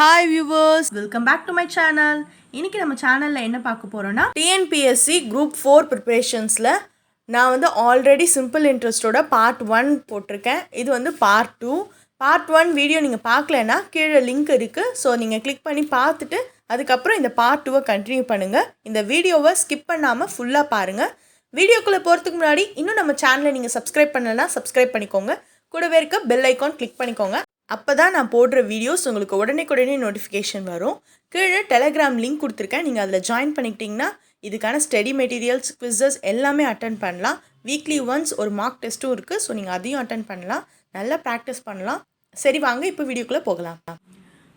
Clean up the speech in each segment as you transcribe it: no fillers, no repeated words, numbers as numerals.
Hi viewers, welcome back to my channel. இன்றைக்கி நம்ம சேனலில் என்ன பார்க்க போகிறோன்னா டிஎன்பிஎஸ்சி குரூப் 4 ப்ரிப்ரேஷன்ஸில் நான் ஆல்ரெடி சிம்பிள் இன்ட்ரெஸ்ட்டோட பார்ட் 1 போட்டிருக்கேன். இது பார்ட் 2. பார்ட் 1 வீடியோ நீங்கள் பார்க்கலன்னா கீழே லிங்க் இருக்குது. ஸோ நீங்கள் கிளிக் பண்ணி பார்த்துட்டு அதுக்கப்புறம் இந்த பார்ட் 2 கண்டினியூ பண்ணுங்கள். இந்த வீடியோவை ஸ்கிப் பண்ணாமல் ஃபுல்லாக பாருங்கள். வீடியோக்குள்ளே போகிறதுக்கு முன்னாடி இன்னும் நம்ம சேனலை நீங்கள் சப்ஸ்கிரைப் பண்ணலைன்னா சப்ஸ்கிரைப் பண்ணிக்கோங்க. கூடவே இருக்க பெல் ஐக்கான் கிளிக் பண்ணிக்கோங்க. அப்போ தான் நான் போடுற வீடியோஸ் உங்களுக்கு உடனே நோட்டிஃபிகேஷன் வரும். கீழே டெலகிராம் லிங்க் கொடுத்துருக்கேன். நீங்கள் அதில் ஜாயின் பண்ணிக்கிட்டிங்கன்னா இதுக்கான ஸ்டடி மெட்டீரியல்ஸ், குவிஸஸ் எல்லாமே அட்டன் பண்ணலாம். வீக்லி ஒன்ஸ் ஒரு மார்க் டெஸ்ட்டும் இருக்குது. ஸோ நீங்கள் அதையும் அட்டன் பண்ணலாம். நல்லா ப்ராக்டிஸ் பண்ணலாம். சரி, வாங்க இப்போ வீடியோக்குள்ளே போகலாம்.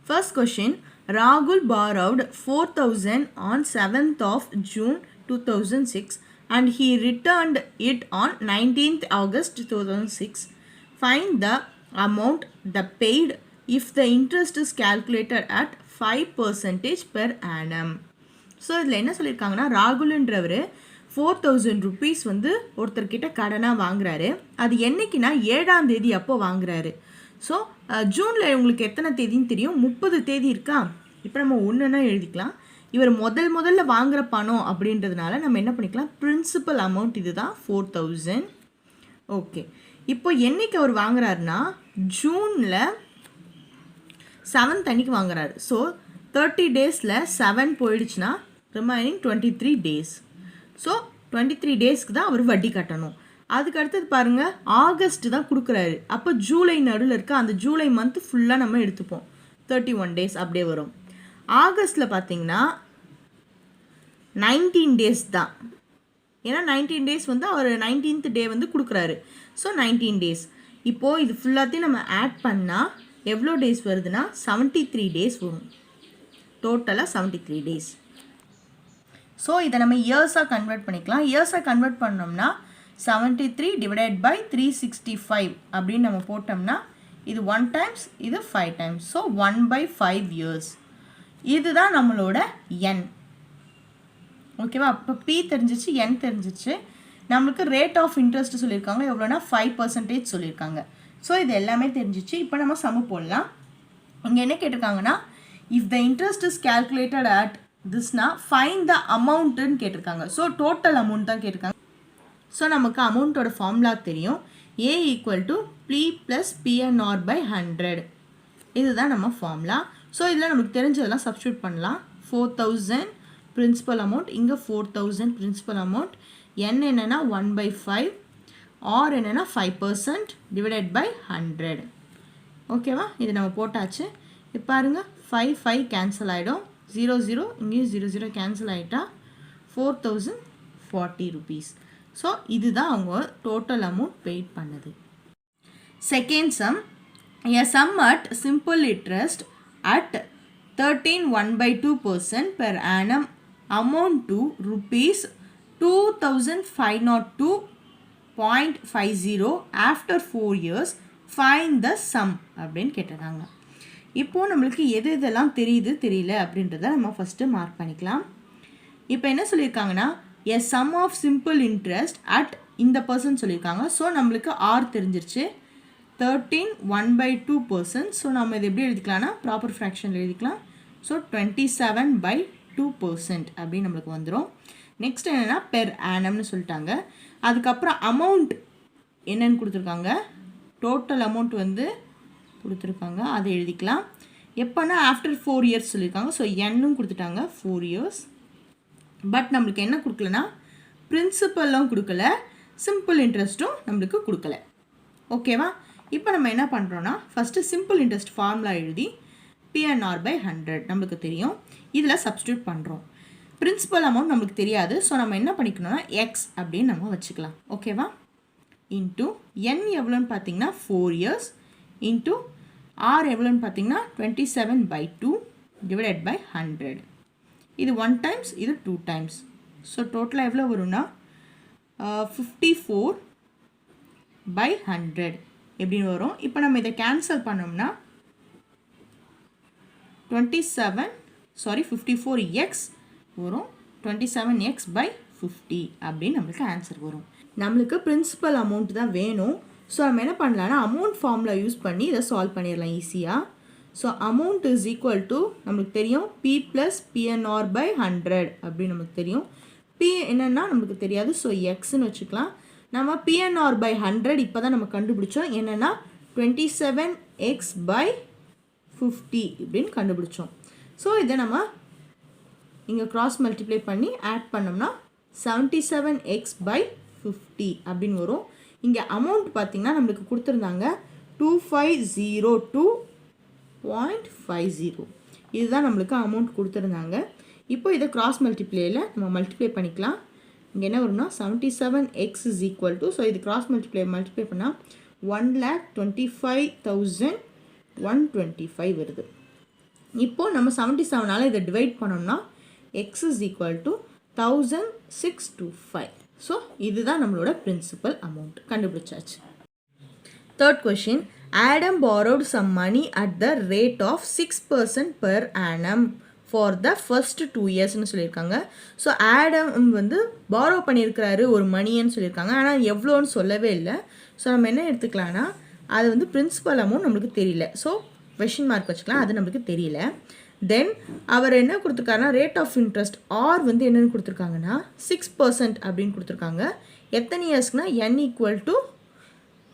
First question. ராகுல் borrowed 4,000 on 7th of June 2006 and he returned it on 19th August 2006. Find the amount the paid if the interest is calculated at 5% per annum. So இதில் என்ன சொல்லியிருக்காங்கன்னா, ராகுல்ன்றவர் 4,000 rupees ஒருத்தர்கிட்ட கடனாக வாங்குறாரு. அது என்னைக்குன்னா 7ஆம் தேதி அப்போ வாங்குறாரு. ஸோ ஜூனில் உங்களுக்கு எத்தனை தேதின்னு தெரியும்? 30 தேதி இருக்கா? இப்போ நம்ம ஒன்றுன்னா எழுதிக்கலாம். இவர் முதல்ல வாங்குகிற பணம் அப்படின்றதுனால நம்ம என்ன பண்ணிக்கலாம், பிரின்சிபல் அமௌண்ட் இது தான் 4,000. ஓகே, இப்போ என்றைக்கு அவர் வாங்குறாருன்னா ஜூனில் 7th அன்னைக்கு வாங்குறாரு. ஸோ 30 daysல 7 போயிடுச்சுன்னா ரிமைனிங் 23 days. ஸோ 23 daysக்கு தான் அவர் வட்டி கட்டணும். அதுக்கு அடுத்தது பாருங்கள், ஆகஸ்ட் தான் கொடுக்குறாரு. அப்போ ஜூலை நடுவில் இருக்க அந்த ஜூலை மந்த் ஃபுல்லாக நம்ம எடுத்துப்போம். 31 days அப்படியே வரும். ஆகஸ்ட்டில் பார்த்தீங்கன்னா 19 days தான். ஏன்னா 19 days அவர் 19th day கொடுக்குறாரு. So 19 days. இப்போது இது ஃபுல்லாத்தையும் நம்ம ஆட் பண்ணால் எவ்வளோ டேஸ் வருதுன்னா 73 days வரும். டோட்டலாக 73 days. ஸோ இதை நம்ம இயர்ஸாக கன்வெர்ட் பண்ணிக்கலாம். இயர்ஸாக கன்வெர்ட் பண்ணோம்னா 73 டிவைடட் பை 365 அப்படின்னு நம்ம போட்டோம்னா இது 1 times, இது 5 times. So 1/5 years. இதுதான் நம்மளோட n. ஓகேவா? இப்போ P தெரிஞ்சிச்சு, n தெரிஞ்சிச்சு. நம்மளுக்கு ரேட் ஆஃப் இன்ட்ரெஸ்ட் சொல்லியிருக்காங்க. எவ்வளோனா 5% சொல்லியிருக்காங்க. ஸோ இது எல்லாமே தெரிஞ்சிச்சு. இப்போ நம்ம சம போடலாம். இங்கே என்ன கேட்டிருக்காங்கன்னா, if the interest is calculated at திஸ்னா ஃபைன் த அமௌண்ட்டுன்னு கேட்டிருக்காங்க. ஸோ டோட்டல் அமௌண்ட் தான் கேட்டிருக்காங்க. ஸோ நமக்கு அமௌண்ட்டோட ஃபார்முலா தெரியும். A = P + PNR by 100. இதுதான் நம்ம ஃபார்முலா. ஸோ இதில் நமக்கு தெரிஞ்சதெல்லாம் சப்ஸ்டியூட் பண்ணலாம். 4,000 பிரின்சிபல் அமௌண்ட், இங்கே 4,000 பிரின்சிபல் அமௌண்ட், n என்னென்னா 1/5, r என்னென்னா 5% டிவைடட் பை 100. ஓகேவா? இது நம்ம போட்டாச்சு. இப்போ பாருங்கள், 5 கேன்சல் ஆகிடும். 0 இங்கேயும் 0 கேன்சல் ஆகிட்டா 4,040 rupees. ஸோ இதுதான் அவங்க டோட்டல் அமௌண்ட் பெய்ட் பண்ணது. Second sum. A sum at simple interest at 13.1/2% per annum amount to rupees 2,502.50 after 4 years. Find the sum அப்படின்னு கேட்டிருக்காங்க. இப்போது நம்மளுக்கு எது இதெல்லாம் தெரியல அப்படின்றத நம்ம ஃபஸ்ட்டு மார்க் பண்ணிக்கலாம். இப்போ என்ன சொல்லியிருக்காங்கன்னா, a sum of simple interest at இந்த பர்சன்ட் சொல்லியிருக்காங்க. ஸோ நம்மளுக்கு ஆர் தெரிஞ்சிருச்சு. 13.1/2%. ஸோ நம்ம இது எப்படி எழுதிக்கலாம்னா ப்ராப்பர் ஃப்ராக்ஷனில் எழுதிக்கலாம். ஸோ 27/2% அப்படின்னு நம்மளுக்கு வந்துடும். நெக்ஸ்ட் என்னென்னா பெர் ஆனம்னு சொல்லிட்டாங்க. அதுக்கப்புறம் அமௌண்ட் என்னென்னு கொடுத்துருக்காங்க, டோட்டல் அமௌண்ட் கொடுத்துருக்காங்க, அதை எழுதிக்கலாம். எப்போனா ஆஃப்டர் 4 years சொல்லியிருக்காங்க. ஸோ என்னும் கொடுத்துட்டாங்க 4 years. பட் நம்மளுக்கு என்ன கொடுக்கலனா பிரின்சிபலும் கொடுக்கல, சிம்பிள் இன்ட்ரெஸ்ட்டும் நம்மளுக்கு கொடுக்கல. ஓகேவா? இப்போ நம்ம என்ன பண்ணுறோன்னா ஃபஸ்ட்டு சிம்பிள் இன்ட்ரெஸ்ட் ஃபார்முலா எழுதி PNR by 100 நம்மளுக்கு தெரியும். இதில் சப்ஸ்டியூட் பண்ணுறோம். பிரின்சிபல் அமௌண்ட் நம்மளுக்கு தெரியாது. ஸோ நம்ம என்ன பண்ணிக்கணும்னா எக்ஸ் அப்படின்னு நம்ம வச்சுக்கலாம். ஓகேவா? இன்ட்டு n எவ்வளோன்னு பார்த்தீங்கன்னா 4 years இன்ட்டு ஆர் எவ்வளோன்னு பார்த்தீங்கன்னா 27/2 டிவைடட் பை 100. இது 1 times, இது 2 times. ஸோ டோட்டலாக எவ்வளோ வரும்னா 54/100 எப்படின்னு வரும். இப்போ நம்ம இதை கேன்சல் பண்ணோம்னா 54x வரும். 27x/50 அப்படின்னு நம்மளுக்கு ஆன்சர் வரும். நம்மளுக்கு பிரின்சிபல் அமௌண்ட் தான் வேணும். ஸோ நம்ம என்ன பண்ணலாம்னா அமௌண்ட் ஃபார்முலா யூஸ் பண்ணி இதை சால்வ் பண்ணிடலாம் ஈஸியாக. So amount is equal to நமக்கு தெரியும் பி ப்ளஸ் பிஎன்ஆர் பை 100 அப்படின்னு நமக்கு தெரியும். பி என்னென்னா நமக்கு தெரியாது, ஸோ எக்ஸ்ன்னு வச்சுக்கலாம். நம்ம பிஎன்ஆர் பை 100 இப்போ தான் நம்ம கண்டுபிடிச்சோம். என்னென்னா 27x பை 50 இப்படின்னு கண்டுபிடிச்சோம். ஸோ இதை நம்ம இங்கே க்ராஸ் மல்டிப்ளை பண்ணி ஆட் பண்ணோம்னா 77x பை 50 அப்படின்னு வரும். இங்கே அமௌண்ட் பார்த்திங்கன்னா நம்மளுக்கு கொடுத்துருந்தாங்க 2502.50. இதுதான் நம்மளுக்கு அமௌண்ட் கொடுத்துருந்தாங்க. இப்போ இதை க்ராஸ் மல்டிப்ளேயில் நம்ம மல்டிப்ளை பண்ணிக்கலாம். இங்கே என்ன வரும்னா 77x is equal to, so இது க்ராஸ் மல்டிப்ளை பண்ணால் 1,25,125 வருது. இப்போது நம்ம 77ஆல் இதை டிவைட் பண்ணோம்னா x is equal to 1,625. So இதுதான் நம்மளோட பிரின்சிபல் அமௌண்ட் கண்டுபிடிச்சாச்சு. Third question, Adam borrowed some money at the rate of 6% per annum for the first 2 yearsன்னு சொல்லியிருக்காங்க. ஸோ ஆடம் வந்து பாரோ பண்ணியிருக்கிறாரு ஒரு மணின்னு சொல்லியிருக்காங்க, ஆனால் எவ்வளோன்னு சொல்லவே இல்லை. ஸோ நம்ம என்ன எடுத்துக்கலாம்னா அது வந்து பிரின்சிபல் அமௌண்ட் நம்மளுக்கு தெரியல, ஸோ கொஷின் மார்க் வச்சுக்கலாம், அது நம்மளுக்கு தெரியல. தென் அவர் என்ன கொடுத்துருக்காருன்னா ரேட் ஆஃப் இன்ட்ரெஸ்ட் ஆர் வந்து என்னென்னு கொடுத்துருக்காங்கன்னா 6% அப்படின்னு கொடுத்துருக்காங்க. எத்தனை இயர்ஸ்க்குனா n ஈக்குவல் டு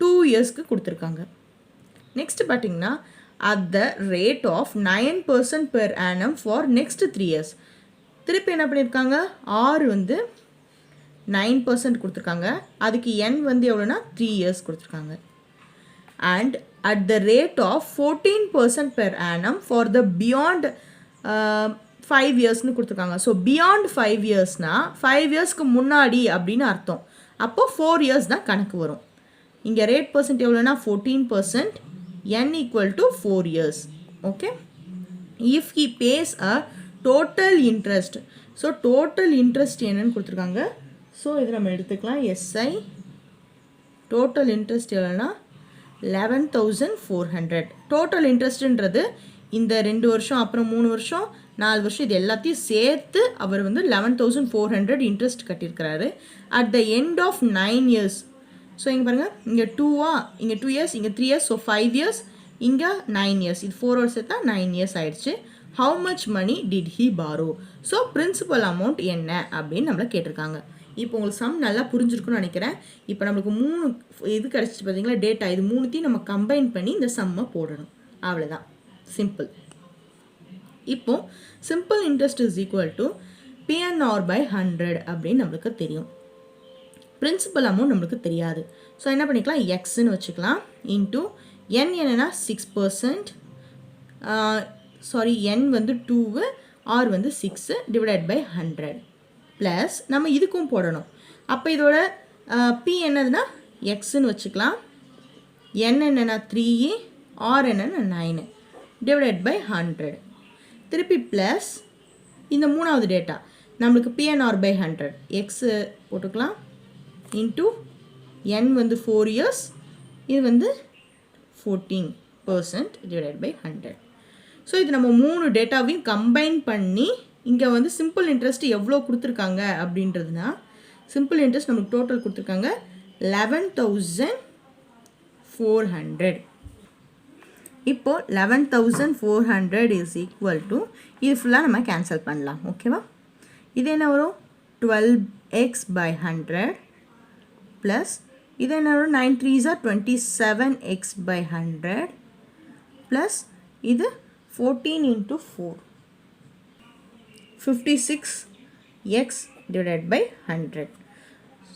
2 இயர்ஸ்க்கு கொடுத்துருக்காங்க. நெக்ஸ்ட் பார்த்தீங்கன்னா at the rate of 9% per annum for next 3 years. திருப்பி என்ன பண்ணியிருக்காங்க, ஆர் வந்து 9% கொடுத்துருக்காங்க, அதுக்கு n வந்து எவ்வளோனா 3 இயர்ஸ் கொடுத்துருக்காங்க. And at the rate of 14% per annum for the beyond 5 இயர்ஸ்னு கொடுத்துருக்காங்க. ஸோ பியாண்ட் 5 இயர்ஸ்னால் 5 இயர்ஸ்க்கு முன்னாடி அப்படின்னு அர்த்தம். அப்போது 4 இயர்ஸ் தான் கணக்கு வரும். இங்கே ரேட் பர்சன்ட் எவ்வளோனா 14%, n equal to 4 years. Okay, if he pays a total interest, so total interest என்னன்னு கொடுத்துருக்காங்க. ஸோ இது நம்ம எடுத்துக்கலாம் SI total interest எவ்வளோனா 11,400. டோட்டல் இன்ட்ரெஸ்ட்ன்றது இந்த 2 வருஷம் அப்புறம் 3 வருஷம் 4 வருஷம் இது எல்லாத்தையும் சேர்த்து அவர் வந்து 11,400 இன்ட்ரெஸ்ட் கட்டியிருக்கிறாரு at the end of 9 years. So இங்கே பாருங்கள், இங்கே 2 இங்கே 2 இயர்ஸ், இங்கே 3 இயர்ஸ், ஸோ 5 இயர்ஸ், இங்கே 9 இயர்ஸ், இது 4 வருஷம் சேர்த்தா 9 இயர்ஸ் ஆயிடுச்சு. How much money did he borrow? So principal amount என்ன அப்படின்னு நம்மளை கேட்டிருக்காங்க. இப்போ உங்களுக்கு சம் நல்லா புரிஞ்சிருக்குன்னு நினைக்கிறேன். இப்போ நம்மளுக்கு 3 இது கிடச்சிட்டு பார்த்தீங்களா டேட்டா, இது 3த்தையும் நம்ம கம்பைன் பண்ணி இந்த சம்மை போடணும், அவ்வளோதான், சிம்பிள். இப்போது simple interest is equal to PNR by 100 அப்படின்னு நம்மளுக்கு தெரியும். பிரின்சிபல் அமௌண்ட் நம்மளுக்கு தெரியாது. ஸோ என்ன பண்ணிக்கலாம், எக்ஸ்ன்னு வச்சுக்கலாம். இன்ட்டு என் என்னென்னா 6%, சாரி என் வந்து 2, ஆர் வந்து 6 டிவைடட் பை 100 ப்ளஸ் நம்ம இதுக்கும் போடணும். அப்போ இதோட பி என்னதுன்னா எக்ஸ்ன்னு வச்சுக்கலாம். என் என்னென்னா 3, ஆர் என்னென்னா 9 டிவைடட் பை 100. திருப்பி ப்ளஸ் இந்த 3வது டேட்டா நம்மளுக்கு பிஎன்ஆர் பை 100 எக்ஸு போட்டுக்கலாம். இன்ட்டு n வந்து 4 இயர்ஸ், இது வந்து 14% டிவைடட் பை 100. ஸோ இது நம்ம 3 டேட்டாவையும் கம்பைன் பண்ணி இங்கே வந்து சிம்பிள் இன்ட்ரெஸ்ட் எவ்வளோ கொடுத்துருக்காங்க அப்படின்றதுனா, சிம்பிள் இன்ட்ரெஸ்ட் நமக்கு டோட்டல் கொடுத்துருக்காங்க 11,400. இப்போது 11,400 இஸ் ஈக்குவல் டு, இது ஃபுல்லாக நம்ம கேன்சல் பண்ணலாம். ஓகேவா, இது என்ன வரும் 12x by 100 ப்ளஸ் இது என்ன வரும் 9 3s are 27x by 100 plus இது 14 into 4 56x divided by 100.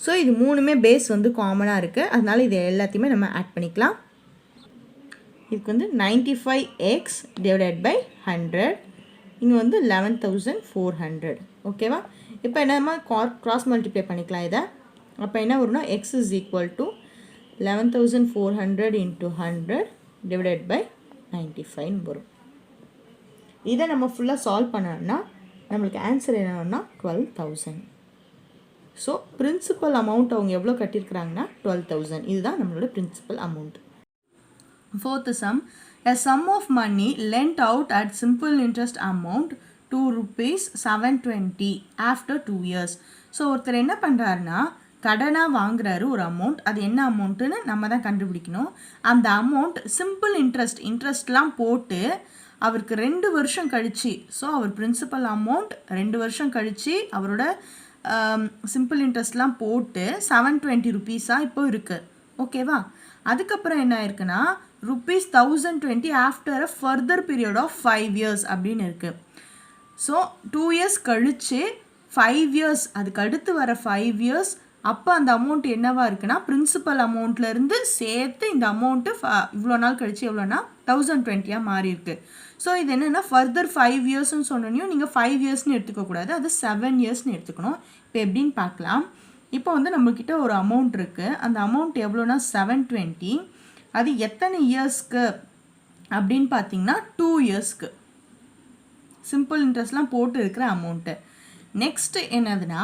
So இது 3மே பேஸ் வந்து காமனாக இருக்குது, அதனால் இது எல்லாத்தையுமே நம்ம ஆட் பண்ணிக்கலாம். இதுக்கு வந்து 95x divided by 100, இங்கே வந்து 11,400. ஓகேவா, இப்போ என்ன கிராஸ் மல்டிப்ளை பண்ணிக்கலாம் இதை. அப்போ என்ன வரும்னா x is equal to 11,400 into 100 divided by 95 வரும். இதை நம்ம ஃபுல்லாக சால்வ் பண்ணோம்னா நம்மளுக்கு ஆன்சர் என்னன்னா 12,000. ஸோ பிரின்சிபல் அமௌண்ட் அவங்க எவ்வளோ கட்டியிருக்கிறாங்கன்னா 12,000. இதுதான் நம்மளோட principal amount. Fourth sum, a sum of money lent out at simple interest amount to rupees 720 after 2 years. So ஒருத்தர் என்ன பண்ணுறாருன்னா கடனாக வாங்குறாரு ஒரு அமௌண்ட், அது என்ன அமௌண்ட்டுன்னு நம்ம தான் கண்டுபிடிக்கணும். அந்த அமௌண்ட் சிம்பிள் இன்ட்ரெஸ்ட்லாம் போட்டு அவருக்கு 2 வருஷம் கழிச்சு, ஸோ அவர் பிரின்சிபல் அமௌண்ட் 2 வருஷம் கழிச்சு அவரோட சிம்பிள் இன்ட்ரெஸ்ட்லாம் போட்டு 720 ருபீஸாக இப்போ இருக்குது. ஓகேவா? அதுக்கப்புறம் என்ன இருக்குன்னா ₹1020 after a further period of 5 years அப்படின்னு இருக்குது. ஸோ 2 years கழிச்சு 5 years, அதுக்கு அடுத்து வர 5 years அப்போ அந்த அமௌண்ட் என்னவா இருக்குன்னா பிரின்சிபல் அமௌண்ட்லேருந்து சேர்த்து இந்த அமௌண்ட்டு இவ்வளோ நாள் கழிச்சு எவ்வளோனா 1020 மாறி இருக்கு. ஸோ இது என்னென்னா ஃபர்தர் 5 yearsன்னு சொன்னோன்னையும் நீங்கள் 5 yearsன்னு எடுத்துக்கக்கூடாது, அது 7 yearsன்னு எடுத்துக்கணும். இப்போ எப்படின்னு பார்க்கலாம். இப்போ வந்து நம்மக்கிட்ட ஒரு அமௌண்ட் இருக்குது, அந்த அமௌண்ட் எவ்வளோனா 720, அது எத்தனை இயர்ஸ்க்கு அப்படின்னு பார்த்தீங்கன்னா 2 yearsக்கு சிம்பிள் இன்ட்ரெஸ்ட்லாம் போட்டு இருக்கிற அமௌண்ட்டு. நெக்ஸ்ட்டு என்னதுன்னா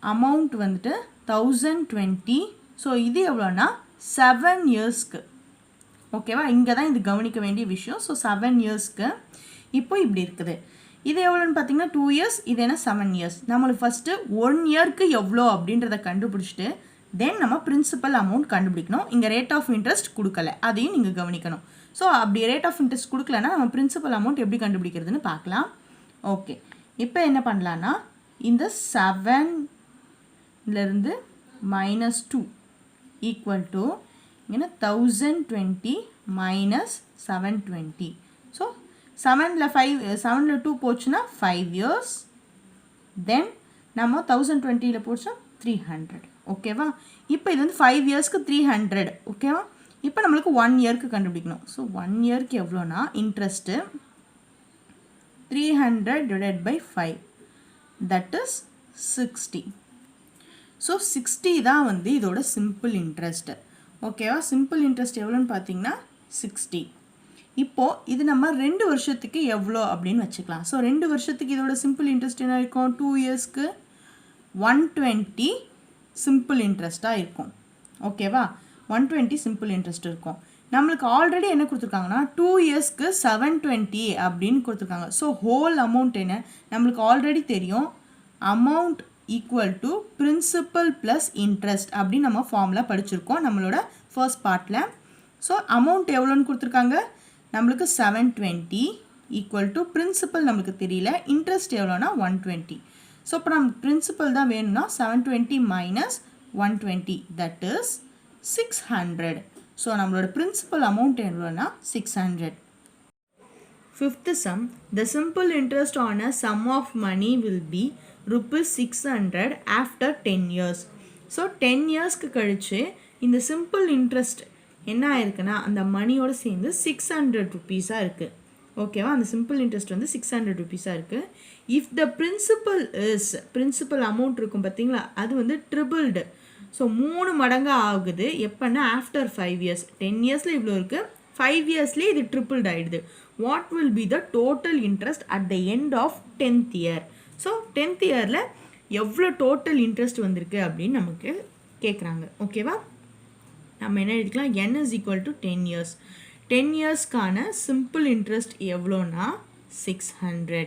அமௌண்ட் வந்துட்டு 1020, ஸோ இது எவ்வளோனா 7 yearsக்கு. ஓகேவா? இங்கே தான் இது கவனிக்க வேண்டிய விஷயம். ஸோ 7 yearsக்கு இப்போ இப்படி இருக்குது. இது எவ்வளோன்னு பார்த்தீங்கன்னா 2 years, இது என்ன 7 years. நம்மளுக்கு ஃபஸ்ட்டு 1 yearக்கு எவ்வளோ அப்படின்றத கண்டுபிடிச்சிட்டு தென் நம்ம பிரின்சிபல் அமௌண்ட் கண்டுபிடிக்கணும். இங்கே ரேட் ஆஃப் இன்ட்ரெஸ்ட் கொடுக்கல, அதையும் நீங்கள் கவனிக்கணும். ஸோ அப்படி ரேட் ஆஃப் இன்ட்ரெஸ்ட் கொடுக்கலன்னா நம்ம பிரின்சிபல் அமௌண்ட் எப்படி கண்டுபிடிக்கிறதுன்னு பார்க்கலாம். ஓகே, இப்போ என்ன பண்ணலான்னா இந்த 7லேருந்து -2 ஈக்குவல் டு இங்கே 1020 minus 720. ஸோ 7ல் 2 போச்சுன்னா 5 years, தென் நம்ம 1020ல் போச்சுன்னா 300. ஓகேவா? இப்போ இது வந்து 5 yearsக்கு 300. ஓகேவா? இப்போ நம்மளுக்கு 1 yearக்கு கண்டுபிடிக்கணும். ஸோ 1 yearக்கு எவ்வளோனா interest 300 divided by 5, that is 60. So 60 தான் வந்து இதோட சிம்பிள் இன்ட்ரெஸ்ட்டு. ஓகேவா? சிம்பிள் இன்ட்ரெஸ்ட் எவ்வளோன்னு பார்த்தீங்கன்னா 60. இப்போது இது நம்ம 2 வருஷத்துக்கு எவ்வளோ அப்படின்னு வச்சுக்கலாம். ஸோ 2 வருஷத்துக்கு இதோட சிம்பிள் இன்ட்ரெஸ்ட் என்ன இருக்கும்? 2 yearsக்கு 120 சிம்பிள் இன்ட்ரெஸ்ட்டாக இருக்கும். ஓகேவா? 120 சிம்பிள் இன்ட்ரெஸ்ட் இருக்கும். நம்மளுக்கு ஆல்ரெடி என்ன கொடுத்துருக்காங்கன்னா 2 yearsக்கு 720 அப்படின்னு கொடுத்துருக்காங்க. ஸோ ஹோல் அமௌண்ட் என்ன நம்மளுக்கு ஆல்ரெடி தெரியும், amount equal to principal plus interest அப்படின்னு நம்ம ஃபார்முலா படிச்சிருக்கோம் நம்மளோட ஃபர்ஸ்ட் பார்ட்டில். ஸோ அமௌண்ட் எவ்வளோன்னு கொடுத்துருக்காங்க நம்மளுக்கு 720 ஈக்குவல் டு பிரின்சிபல் நம்மளுக்கு தெரியல, இன்ட்ரெஸ்ட் எவ்வளோனா 120. ஸோ இப்போ நமக்கு பிரின்சிபல் தான் வேணும்னா 720 minus 120, that is 600. ஸோ நம்மளோட பிரின்சிபல் அமௌண்ட் எவ்வளோனா 600. Fifth sum, the simple interest on a sum of money will be ₹600 after 10 years. So 10 yearsக்கு கழிச்சு இந்த சிம்பிள் இன்ட்ரெஸ்ட் என்ன ஆயிருக்குன்னா அந்த மணியோடு சேர்ந்து 600 rupees-ஆக இருக்குது. ஓகேவா? அந்த சிம்பிள் இன்ட்ரெஸ்ட் வந்து 600 rupees-ஆக இருக்குது. இஃப் த பிரின்சிபல் அமௌண்ட் இருக்கும் பார்த்தீங்களா, அது வந்து ட்ரிபிள்டு. ஸோ 3 மடங்கு ஆகுது. எப்போன்னா ஆஃப்டர் 5 years. 10 yearsல இவ்வளோ இருக்குது, 5 yearsலேயே இது ட்ரிபிள்டு ஆகிடுது. What will be the total interest at the end of 10th year? So 10th yearல எவ்வளோ டோட்டல் இன்ட்ரெஸ்ட் வந்திருக்கு அப்படின்னு நமக்கு கேட்குறாங்க. ஓகேவா? நம்ம என்ன எழுதிக்கலாம், n is equal to 10 years. 10 yearsக்கான சிம்பிள் இன்ட்ரெஸ்ட் எவ்வளோனா 600.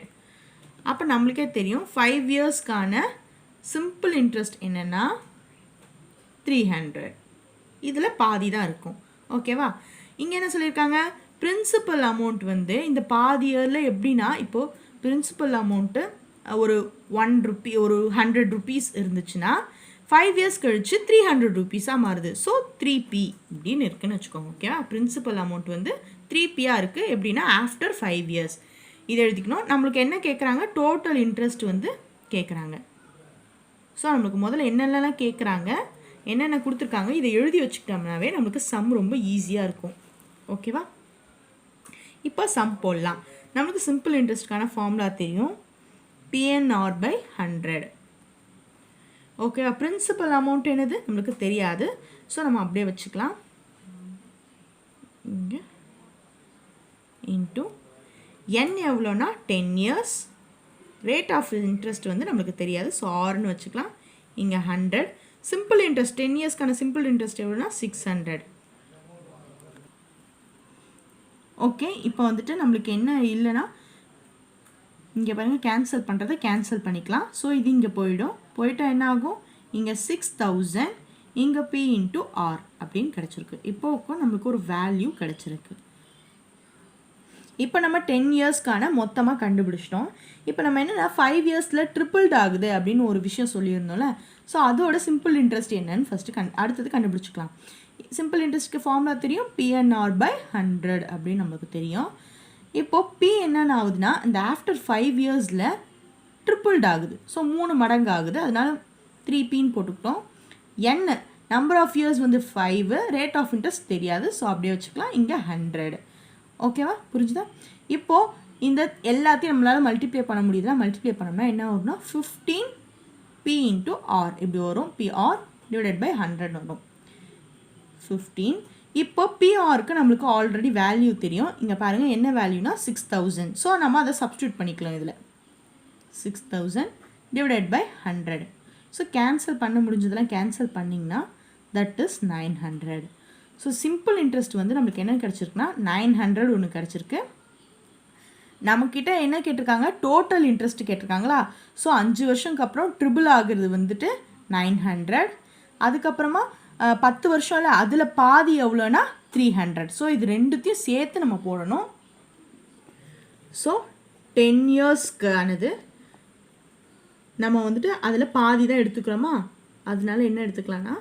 அப்போ நம்மளுக்கே தெரியும் 5 yearsக்கான சிம்பிள் இன்ட்ரெஸ்ட் என்னென்னா 300. இதில் பாதி தான் இருக்கும். ஓகேவா? இங்கே என்ன சொல்லியிருக்காங்க, பிரின்சிபல் அமௌண்ட் வந்து இந்த பாதி இயரில் எப்படின்னா, இப்போது பிரின்சிபல் அமௌண்ட்டு ஒரு 1 rupee ஒரு 100 rupees இருந்துச்சுன்னா 5 years கழிச்சு 300 rupees-ஆக மாறுது. ஸோ 3p இப்படின்னு இருக்குன்னு வச்சுக்கோங்க. ஓகேவா? பிரின்சிபல் அமௌண்ட் வந்து 3p-ஆக இருக்குது. எப்படின்னா ஆஃப்டர் 5 years. இதை எழுதிக்கணும். நம்மளுக்கு என்ன கேட்குறாங்க, டோட்டல் இன்ட்ரெஸ்ட் வந்து கேட்குறாங்க. ஸோ நம்மளுக்கு முதல்ல என்னென்னலாம் கேட்குறாங்க, என்னென்ன கொடுத்துருக்காங்க, இதை எழுதி வச்சுக்கிட்டோம்னாவே நம்மளுக்கு சம் ரொம்ப ஈஸியாக இருக்கும். ஓகேவா? இப்போ சம் போடலாம். நம்மளுக்கு சிம்பிள் இன்ட்ரெஸ்ட்கான ஃபார்முலா தெரியும், PNR by 100. ஓகேவா? பிரின்சிபல் அமௌண்ட் என்னது நம்மளுக்கு தெரியாது. ஸோ நம்ம அப்படியே வச்சுக்கலாம். இங்கே இன்ட்டு n எவ்வளோனா 10 years. ரேட் ஆஃப் இன்ட்ரெஸ்ட் வந்து நம்மளுக்கு தெரியாது. ஸோ ஆர்னு வச்சுக்கலாம். இங்கே 100. சிம்பிள் இன்ட்ரெஸ்ட் 10 yearsக்கான சிம்பிள் இன்ட்ரெஸ்ட் எவ்வளோனா 600. ஓகே, இப்போ வந்துட்டு நம்மளுக்கு என்ன இல்லைன்னா இங்கே பாருங்கள், கேன்சல் பண்ணுறதை கேன்சல் பண்ணிக்கலாம். ஸோ இது இங்கே போயிடும். போயிட்டால் என்ன ஆகும், இங்கே 6000, இங்கே P இன்ட்டு ஆர் அப்படின்னு கிடச்சிருக்கு. இப்போ நம்மளுக்கு ஒரு வேல்யூ கிடச்சிருக்கு. இப்போ நம்ம 10 இயர்ஸ்க்கான மொத்தமாக கண்டுபிடிச்சிட்டோம். இப்போ நம்ம என்னென்னா 5 இயர்ஸில் ட்ரிப்பிள்ட் ஆகுது அப்படின்னு ஒரு விஷயம் சொல்லியிருந்தோம்ல. ஸோ அதோட சிம்பிள் இன்ட்ரெஸ்ட் என்னன்னு ஃபஸ்ட்டு அடுத்தது கண்டுபிடிச்சிக்கலாம். சிம்பிள் இன்ட்ரெஸ்ட்டுக்கு ஃபார்முலா தெரியும், PNR/100 அப்படின்னு நம்மளுக்கு தெரியும். இப்போது P என்னென்ன ஆகுதுன்னா இந்த ஆஃப்டர் 5 இயர்ஸில் ட்ரிப்பிள்ட் ஆகுது. ஸோ 3 மடங்கு ஆகுது. அதனால 3Pன்னு போட்டுக்கிட்டோம். N நம்பர் ஆஃப் இயர்ஸ் வந்து 5, ரேட் ஆஃப் இன்ட்ரெஸ்ட் தெரியாது. ஸோ அப்படியே வச்சுக்கலாம். இங்கே 100. ஓகேவா, புரிஞ்சுதா? இப்போது இந்த எல்லாத்தையும் நம்மளால் மல்டிப்ளை பண்ண முடியுதுன்னா மல்டிப்ளை பண்ணோம்னா என்ன வரும்னா 15P இன்ட்டு ஆர் இப்படி வரும். PR டிவைடட் பை 100 வரும் 15. இப்போ PRக்கு நம்மளுக்கு ஆல்ரெடி வேல்யூ தெரியும். இங்கே பாருங்கள் என்ன வேல்யூனா 6000. ஸோ நம்ம அதை சப்ஸ்டியூட் பண்ணிக்கலாம். இதில் 6000 டிவைடட் பை 100. ஸோ கேன்சல் பண்ண முடிஞ்சதெல்லாம் கேன்சல் பண்ணிங்கன்னா that is 900. So simple interest வந்து நம்மளுக்கு என்ன கிடச்சிருக்குன்னா 900 ஒன்று கிடச்சிருக்கு. நம்மக்கிட்ட என்ன கேட்டிருக்காங்க, டோட்டல் இன்ட்ரெஸ்ட் கேட்டிருக்காங்களா. ஸோ 5 வருஷத்துக்கு அப்புறம் ட்ரிபிள் ஆகுறது வந்துட்டு 900. அதுக்கப்புறமா 10 வருஷம் இல்லை, அதில் பாதி எவ்வளோனா 300. ஸோ இது ரெண்டுத்தையும் சேர்த்து நம்ம போடணும். ஸோ 10 இயர்ஸ்க்கானது நம்ம வந்துட்டு அதில் பாதி தான் எடுத்துக்கிறோமா. அதனால என்ன எடுத்துக்கலாம்னா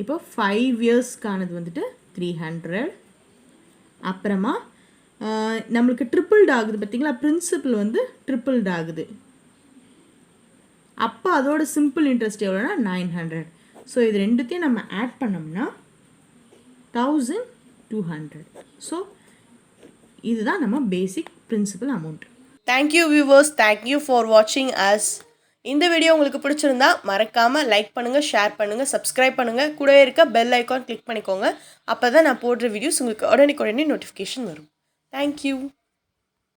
இப்போ 5 இயர்ஸ்க்கானது வந்துட்டு 300. அப்புறமா நம்மளுக்கு ட்ரிப்பிள்ட் ஆகுது பார்த்திங்களா, பிரின்சிபல் வந்து ட்ரிப்பிள்ட் ஆகுது. அப்போ அதோட சிம்பிள் இன்ட்ரெஸ்ட் எவ்வளோனா 900. ஸோ இது ரெண்டுத்தையும் நம்ம ஆட் பண்ணோம்னா 1200. ஸோ இதுதான் நம்ம பேசிக் principal amount. Thank you viewers, thank you for வாட்சிங் அஸ். இந்த வீடியோ உங்களுக்கு பிடிச்சிருந்தா மறக்காமல் லைக் பண்ணுங்கள், ஷேர் பண்ணுங்கள், சப்ஸ்கிரைப் பண்ணுங்கள். கூடவே இருக்க பெல் ஐக்கான் கிளிக் பண்ணிக்கோங்க. அப்போ தான் நான் போடுற வீடியோஸ் உங்களுக்கு உடனே நோட்டிஃபிகேஷன் வரும். தேங்க்யூ.